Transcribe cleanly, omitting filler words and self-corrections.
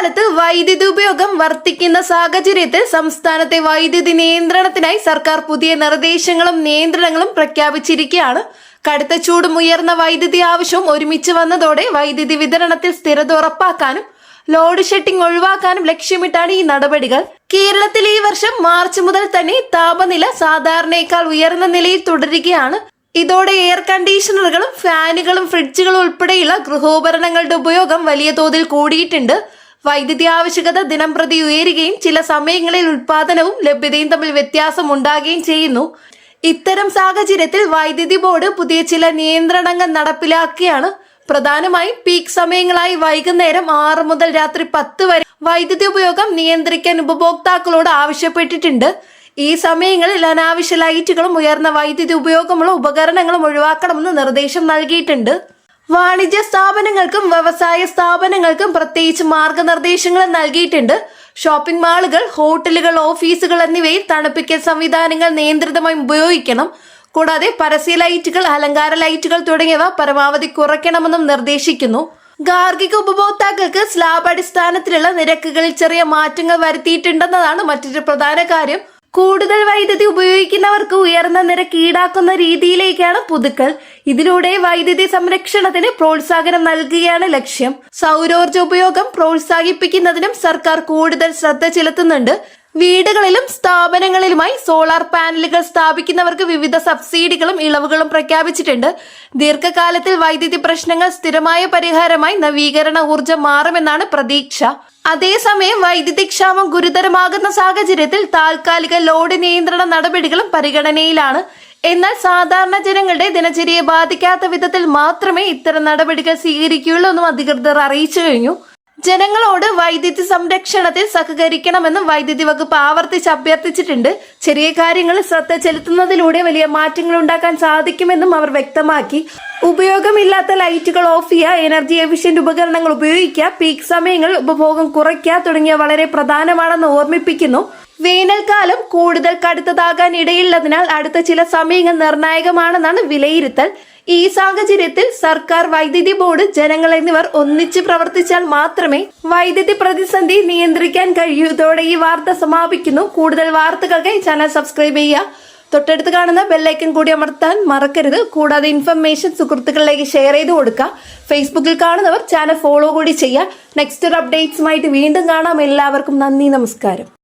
വേനൽക്കാലത്ത് വൈദ്യുതി ഉപയോഗം വർദ്ധിക്കുന്ന സാഹചര്യത്തിൽ സംസ്ഥാനത്തെ വൈദ്യുതി നിയന്ത്രണത്തിനായി സർക്കാർ പുതിയ നിർദ്ദേശങ്ങളും നിയന്ത്രണങ്ങളും പ്രഖ്യാപിച്ചിരിക്കുകയാണ്. കടുത്ത ചൂടും ഉയർന്ന വൈദ്യുതി ആവശ്യവും ഒരുമിച്ച് വന്നതോടെ വൈദ്യുതി വിതരണത്തിൽ സ്ഥിരത ഉറപ്പാക്കാനും ലോഡ് ഷെഡിംഗ് ഒഴിവാക്കാനും ലക്ഷ്യമിട്ടാണ് ഈ നടപടികൾ. കേരളത്തിൽ ഈ വർഷം മാർച്ച് മുതൽ തന്നെ താപനില സാധാരണയേക്കാൾ ഉയർന്ന നിലയിൽ തുടരുകയാണ്. ഇതോടെ എയർ കണ്ടീഷണറുകളും ഫാനുകളും ഫ്രിഡ്ജുകളും ഉൾപ്പെടെയുള്ള ഗൃഹോപകരണങ്ങളുടെ ഉപയോഗം വലിയ തോതിൽ കൂടിയിട്ടുണ്ട്. വൈദ്യുതി ആവശ്യകത ദിനം പ്രതി ഉയരുകയും ചില സമയങ്ങളിൽ ഉൽപാദനവും ലഭ്യതയും തമ്മിൽ വ്യത്യാസം ഉണ്ടാകുകയും ചെയ്യുന്നു. ഇത്തരം സാഹചര്യത്തിൽ വൈദ്യുതി ബോർഡ് പുതിയ ചില നിയന്ത്രണങ്ങൾ നടപ്പിലാക്കുകയാണ്. പ്രധാനമായും പീക്ക് സമയങ്ങളായി വൈകുന്നേരം 6 മുതൽ രാത്രി 10 വരെ വൈദ്യുതി ഉപയോഗം നിയന്ത്രിക്കാൻ ഉപഭോക്താക്കളോട് ആവശ്യപ്പെട്ടിട്ടുണ്ട്. ഈ സമയങ്ങളിൽ അനാവശ്യ ലൈറ്റുകളും ഉയർന്ന വൈദ്യുതി ഉപയോഗമുള്ള ഉപകരണങ്ങളും ഒഴിവാക്കണമെന്ന് നിർദ്ദേശം നൽകിയിട്ടുണ്ട്. വാണിജ്യ സ്ഥാപനങ്ങൾക്കും വ്യവസായ സ്ഥാപനങ്ങൾക്കും പ്രത്യേകിച്ച് മാർഗനിർദ്ദേശങ്ങൾ നൽകിയിട്ടുണ്ട്. ഷോപ്പിംഗ് മാളുകൾ, ഹോട്ടലുകൾ, ഓഫീസുകൾ എന്നിവയിൽ തണുപ്പിക്കൽ സംവിധാനങ്ങൾ നിയന്ത്രിതമായി ഉപയോഗിക്കണം. കൂടാതെ പരസ്യ ലൈറ്റുകൾ, അലങ്കാര ലൈറ്റുകൾ തുടങ്ങിയവ പരമാവധി കുറയ്ക്കണമെന്നും നിർദ്ദേശിക്കുന്നു. ഗാർഹിക ഉപഭോക്താക്കൾക്ക് സ്ലാബ് അടിസ്ഥാനത്തിലുള്ള നിരക്കുകളിൽ ചെറിയ മാറ്റങ്ങൾ വരുത്തിയിട്ടുണ്ടെന്നതാണ് മറ്റൊരു പ്രധാന കാര്യം. കൂടുതൽ വൈദ്യുതി ഉപയോഗിക്കുന്നവർക്ക് ഉയർന്ന നിരക്ക് ഈടാക്കുന്ന രീതിയിലേക്കാണ് പുതുക്കൽ. ഇതിലൂടെ വൈദ്യുതി സംരക്ഷണത്തിന് പ്രോത്സാഹനം നൽകുകയാണ് ലക്ഷ്യം. സൗരോർജ്ജ ഉപയോഗം പ്രോത്സാഹിപ്പിക്കുന്നതിനും സർക്കാർ കൂടുതൽ ശ്രദ്ധ ചെലുത്തുന്നുണ്ട്. വീടുകളിലും സ്ഥാപനങ്ങളിലുമായി സോളാർ പാനലുകൾ സ്ഥാപിക്കുന്നവർക്ക് വിവിധ സബ്സിഡികളും ഇളവുകളും പ്രഖ്യാപിച്ചിട്ടുണ്ട്. ദീർഘകാലത്തിൽ വൈദ്യുതി പ്രശ്നങ്ങൾ സ്ഥിരമായ പരിഹാരമായി നവീകരണ ഊർജ്ജം മാറുമെന്നാണ് പ്രതീക്ഷ. അതേസമയം വൈദ്യുതി ക്ഷാമം ഗുരുതരമാകുന്ന സാഹചര്യത്തിൽ താൽക്കാലിക ലോഡ് നിയന്ത്രണ നടപടികളും പരിഗണനയിലാണ്. എന്നാൽ സാധാരണ ജനങ്ങളുടെ ദിനചര്യയെ ബാധിക്കാത്ത വിധത്തിൽ മാത്രമേ ഇത്തരം നടപടികൾ സ്വീകരിക്കുകയുള്ളൂ എന്നും അധികൃതർ അറിയിച്ചു കഴിഞ്ഞു. ജനങ്ങളോട് വൈദ്യുതി സംരക്ഷണത്തിൽ സഹകരിക്കണമെന്നും വൈദ്യുതി വകുപ്പ് ആവർത്തിച്ച് അഭ്യർത്ഥിച്ചിട്ടുണ്ട്. ചെറിയ കാര്യങ്ങളിൽ ശ്രദ്ധ ചെലുത്തുന്നതിലൂടെ വലിയ മാറ്റങ്ങൾ ഉണ്ടാക്കാൻ സാധിക്കുമെന്നും അവർ വ്യക്തമാക്കി. ഉപയോഗമില്ലാത്ത ലൈറ്റുകൾ ഓഫ് ചെയ്യുക, എനർജി എഫിഷ്യന്റ് ഉപകരണങ്ങൾ ഉപയോഗിക്കുക, പീക്ക് സമയങ്ങളിൽ ഉപഭോഗം കുറയ്ക്കുക തുടങ്ങിയ വളരെ പ്രധാനമാണെന്ന് ഓർമ്മിപ്പിക്കുന്നു. വേനൽക്കാലം കൂടുതൽ കടുത്തതാകാൻ ഇടയുള്ളതിനാൽ അടുത്ത ചില സമയങ്ങൾ നിർണായകമാണെന്നാണ് വിലയിരുത്തൽ. ഈ സാഹചര്യത്തിൽ സർക്കാർ, വൈദ്യുതി ബോർഡ്, ജനങ്ങൾ എന്നിവർ ഒന്നിച്ച് പ്രവർത്തിച്ചാൽ മാത്രമേ വൈദ്യുതി പ്രതിസന്ധി നിയന്ത്രിക്കാൻ കഴിയൂ. ഇതോടെ ഈ വാർത്ത സമാപിക്കുന്നു. കൂടുതൽ വാർത്തകൾക്കായി ചാനൽ സബ്സ്ക്രൈബ് ചെയ്യുക. തൊട്ടടുത്ത് കാണുന്ന ബെല്ലൈക്കൺ കൂടി അമർത്താൻ മറക്കരുത്. കൂടാതെ ഇൻഫർമേഷൻ സുഹൃത്തുക്കളിലേക്ക് ഷെയർ ചെയ്ത് കൊടുക്കുക. ഫേസ്ബുക്കിൽ കാണുന്നവർ ചാനൽ ഫോളോ കൂടി ചെയ്യുക. നെക്സ്റ്റ് ഒരു അപ്ഡേറ്റ്സുമായിട്ട് വീണ്ടും കാണാം. എല്ലാവർക്കും നന്ദി, നമസ്കാരം.